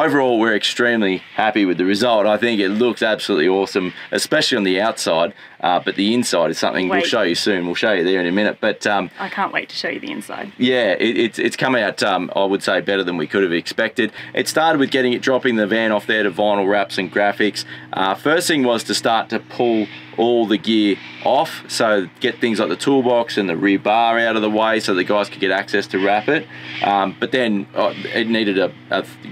overall, we're extremely happy with the result. I think it looks absolutely awesome, especially on the outside. But the inside is something we'll show you soon. We'll show you there in a minute. But I can't wait to show you the inside. Yeah, it's come out, I would say, better than we could have expected. It started with dropping the van off there to vinyl wraps and graphics. First thing was to start to pull all the gear off, so get things like the toolbox and the rear bar out of the way so the guys could get access to wrap it. But then it needed a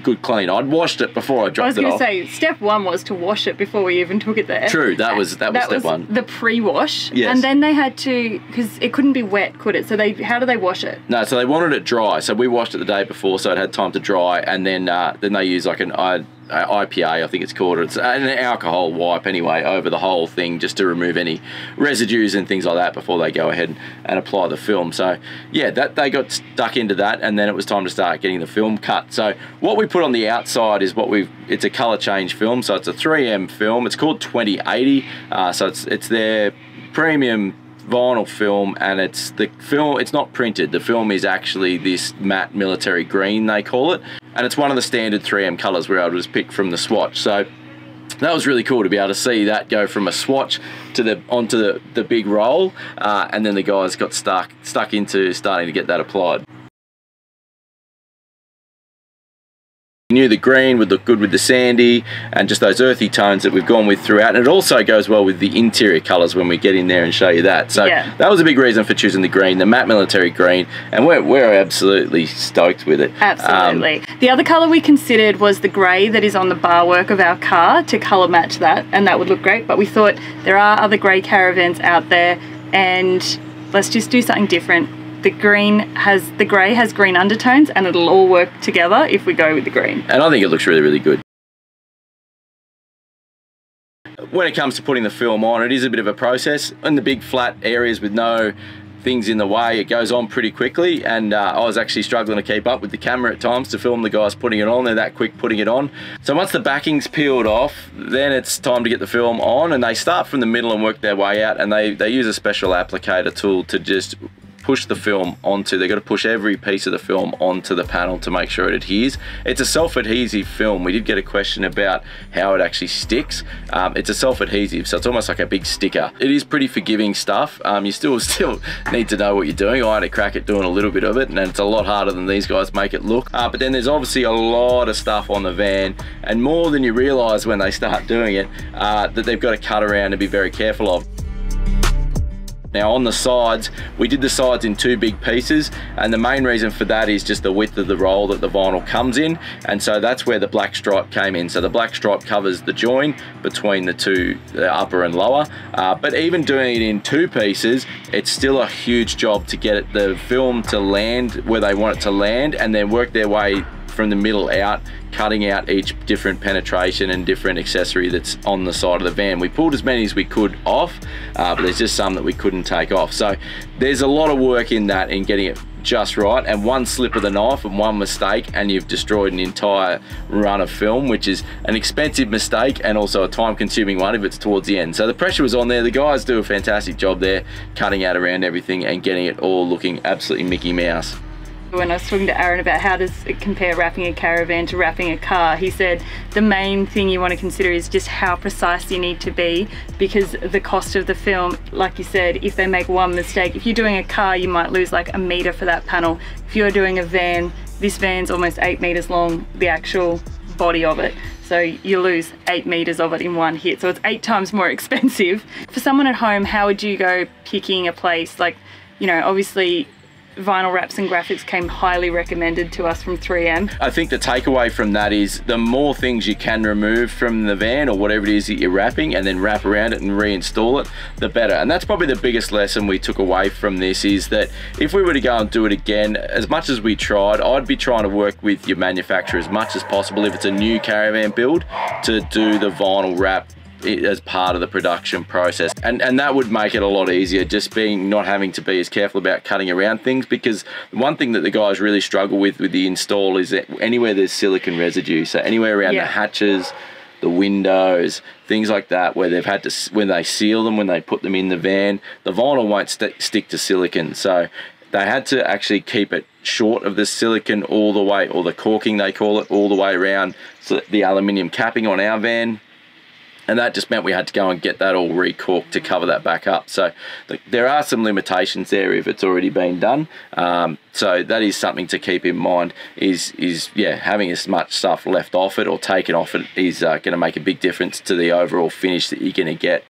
good clean. I'd washed it before I dropped it off. I was going to say, step one was to wash it before we even took it there. True, that was step one. The pre-wash. Yes. And then they had to, because it couldn't be wet, could it? So how do they wash it? No, so they wanted it dry. So we washed it the day before, so it had time to dry, and then they use like an IPA, I think it's called. It's an alcohol wipe anyway over the whole thing, just to remove any residues and things like that before they go ahead and apply the film. So yeah, they got stuck into that, and then it was time to start getting the film cut. So what we put on the outside is it's a color change film, so it's a 3M film. It's called 2080, so it's their premium vinyl film, and it's not printed. The film is actually this matte military green, they call it, and it's one of the standard 3M colors we're able to just pick from the swatch. So that was really cool to be able to see that go from a swatch onto the big roll, and then the guys got stuck into starting to get that applied. Knew the green would look good with the sandy and just those earthy tones that we've gone with throughout, and it also goes well with the interior colors when we get in there and show you that. So yeah, that was a big reason for choosing the green, the matte military green, and we're absolutely stoked with it. Absolutely. The other color we considered was the gray that is on the bar work of our car, to color match that, and that would look great, but we thought there are other gray caravans out there, and let's just do something different. The grey has green undertones, and it'll all work together if we go with the green. And I think it looks really, really good. When it comes to putting the film on, it is a bit of a process. In the big flat areas with no things in the way, it goes on pretty quickly, and I was actually struggling to keep up with the camera at times to film the guys putting it on. They're that quick putting it on. So once the backing's peeled off, then it's time to get the film on, and they start from the middle and work their way out, and they use a special applicator tool to just push the film onto. They've got to push every piece of the film onto the panel to make sure it adheres. It's a self-adhesive film. We did get a question about how it actually sticks. It's a self-adhesive, so it's almost like a big sticker. It is pretty forgiving stuff. You still need to know what you're doing. I had a crack at doing a little bit of it, and it's a lot harder than these guys make it look. But then there's obviously a lot of stuff on the van, and more than you realize when they start doing it, that they've got to cut around and be very careful of. Now on the sides, we did the sides in two big pieces, and the main reason for that is just the width of the roll that the vinyl comes in, and so that's where the black stripe came in. So the black stripe covers the join between the upper and lower, but even doing it in two pieces, it's still a huge job to get the film to land where they want it to land, and then work their way from the middle out, cutting out each different penetration and different accessory that's on the side of the van. We pulled as many as we could off, but there's just some that we couldn't take off. So there's a lot of work in that, in getting it just right, and one slip of the knife and one mistake and you've destroyed an entire run of film, which is an expensive mistake and also a time-consuming one if it's towards the end. So the pressure was on there. The guys do a fantastic job there, cutting out around everything and getting it all looking absolutely Mickey Mouse. When I was talking to Aaron about how does it compare wrapping a caravan to wrapping a car, he said the main thing you want to consider is just how precise you need to be, because the cost of the film, like you said, if they make one mistake, if you're doing a car you might lose like a meter for that panel. If you're doing a van, this van's almost 8 meters long, the actual body of it, so you lose 8 meters of it in one hit, so it's 8 times more expensive. For someone at home, how would you go picking a place? Like, you know, obviously vinyl wraps and graphics came highly recommended to us from 3M. I think the takeaway from that is the more things you can remove from the van or whatever it is that you're wrapping and then wrap around it and reinstall it, the better. And that's probably the biggest lesson we took away from this, is that if we were to go and do it again, as much as we tried, I'd be trying to work with your manufacturer as much as possible if it's a new caravan build to do the vinyl wrap as part of the production process, and that would make it a lot easier, just not having to be as careful about cutting around things, because one thing that the guys really struggle with the install is that anywhere there's silicone residue, so anywhere around the hatches, the windows, things like that, where they've had to, when they seal them, when they put them in the van, the vinyl won't stick to silicone, so they had to actually keep it short of the silicon all the way, or the corking they call it, all the way around the aluminium capping on our van. And that just meant we had to go and get that all recorked to cover that back up. So there are some limitations there if it's already been done. So that is something to keep in mind, is yeah, having as much stuff left off it or taken off it is going to make a big difference to the overall finish that you're going to get.